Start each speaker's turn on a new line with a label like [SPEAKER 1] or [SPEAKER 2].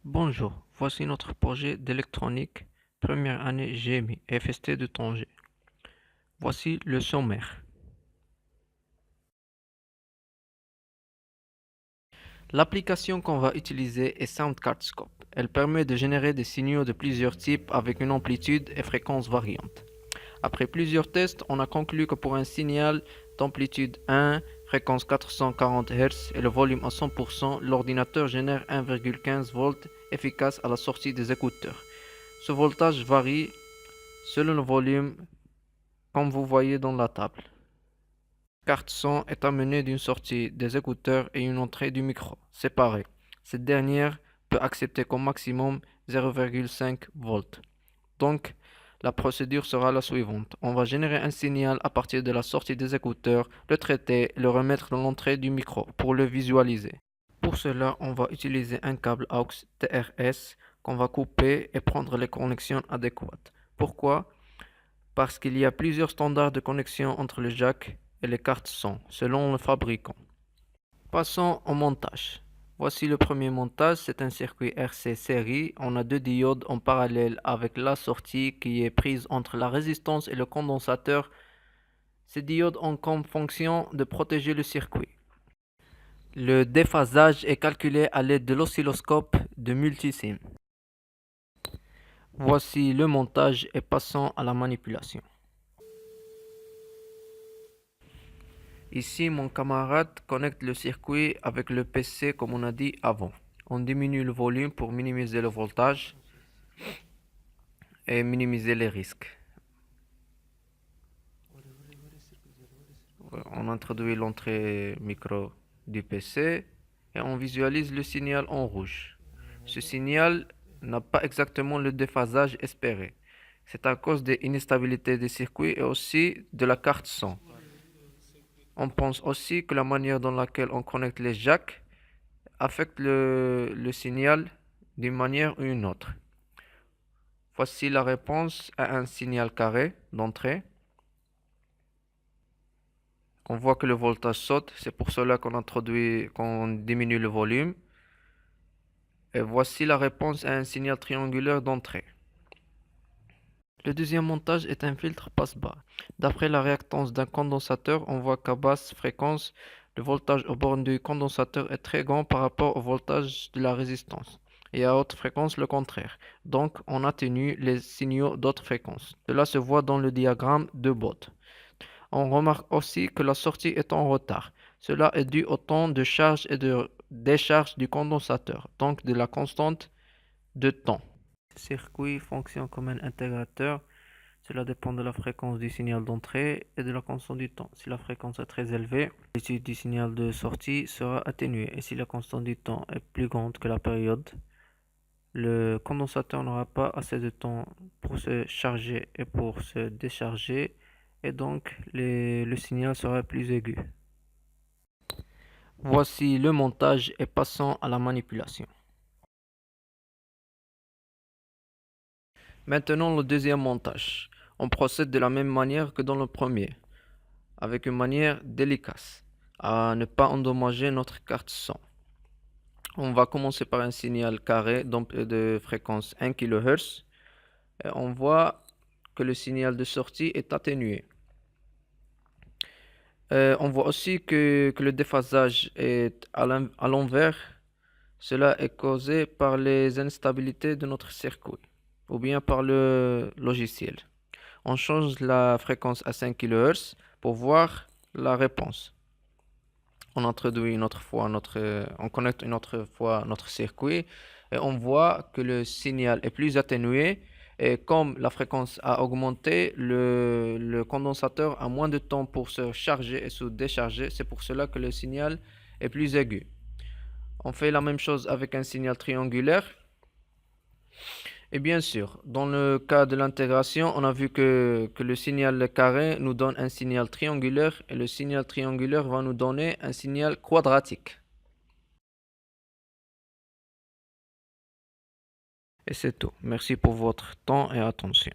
[SPEAKER 1] Bonjour, voici notre projet d'électronique, première année GMI, FST de Tanger. Voici le sommaire. L'application qu'on va utiliser est SoundCardScope. Elle permet de générer des signaux de plusieurs types avec une amplitude et fréquence variantes. Après plusieurs tests, on a conclu que pour un signal d'amplitude 1, fréquence 440 Hz et le volume à 100%, l'ordinateur génère 1,15 V efficace à la sortie des écouteurs. Ce voltage varie selon le volume, comme vous voyez dans la table. La carte son est amenée d'une sortie des écouteurs et une entrée du micro, séparées. Cette dernière peut accepter comme maximum 0,5 volts. Donc, la procédure sera la suivante. On va générer un signal à partir de la sortie des écouteurs, le traiter et le remettre dans l'entrée du micro pour le visualiser. Pour cela, on va utiliser un câble AUX TRS qu'on va couper et prendre les connexions adéquates. Pourquoi? Parce qu'il y a plusieurs standards de connexion entre le jack et les cartes son, selon le fabricant. Passons au montage. Voici le premier montage, c'est un circuit RC série. On a deux diodes en parallèle avec la sortie qui est prise entre la résistance et le condensateur. Ces diodes ont comme fonction de protéger le circuit. Le déphasage est calculé à l'aide de l'oscilloscope de multisim. Voici le montage et passons à la manipulation. Ici, mon camarade connecte le circuit avec le PC comme on a dit avant. On diminue le volume pour minimiser le voltage et minimiser les risques. On introduit l'entrée micro du PC et on visualise le signal en rouge. Ce signal n'a pas exactement le déphasage espéré. C'est à cause des instabilités des circuits et aussi de la carte son. On pense aussi que la manière dans laquelle on connecte les jacks affecte le signal d'une manière ou une autre. Voici la réponse à un signal carré d'entrée. On voit que le voltage saute, c'est pour cela qu'on diminue le volume. Et voici la réponse à un signal triangulaire d'entrée. Le deuxième montage est un filtre passe-bas. D'après la réactance d'un condensateur, on voit qu'à basse fréquence, le voltage aux bornes du condensateur est très grand par rapport au voltage de la résistance. Et à haute fréquence, le contraire. Donc, on atténue les signaux d'autres fréquences. Cela se voit dans le diagramme de Bode. On remarque aussi que la sortie est en retard. Cela est dû au temps de charge et de décharge du condensateur, donc de la constante de temps. Le circuit fonctionne comme un intégrateur. Cela dépend de la fréquence du signal d'entrée et de la constante du temps. Si la fréquence est très élevée, l'amplitude du signal de sortie sera atténuée. Et si la constante du temps est plus grande que la période, le condensateur n'aura pas assez de temps pour se charger et pour se décharger. Et donc, le signal sera plus aigu. Voici le montage et passons à la manipulation. Maintenant, le deuxième montage. On procède de la même manière que dans le premier, avec une manière délicate, à ne pas endommager notre carte son. On va commencer par un signal carré de fréquence 1 kHz. Et on voit que le signal de sortie est atténué. On voit aussi que le déphasage est à l'envers. Cela est causé par les instabilités de notre circuit ou bien par le logiciel. On change la fréquence à 5 kHz pour voir la réponse. On introduit on connecte une autre fois notre circuit et on voit que le signal est plus atténué. Et comme la fréquence a augmenté, le condensateur a moins de temps pour se charger et se décharger. C'est pour cela que le signal est plus aigu. On fait la même chose avec un signal triangulaire. Et bien sûr, dans le cas de l'intégration, on a vu que le signal carré nous donne un signal triangulaire et le signal triangulaire va nous donner un signal quadratique. Et c'est tout. Merci pour votre temps et attention.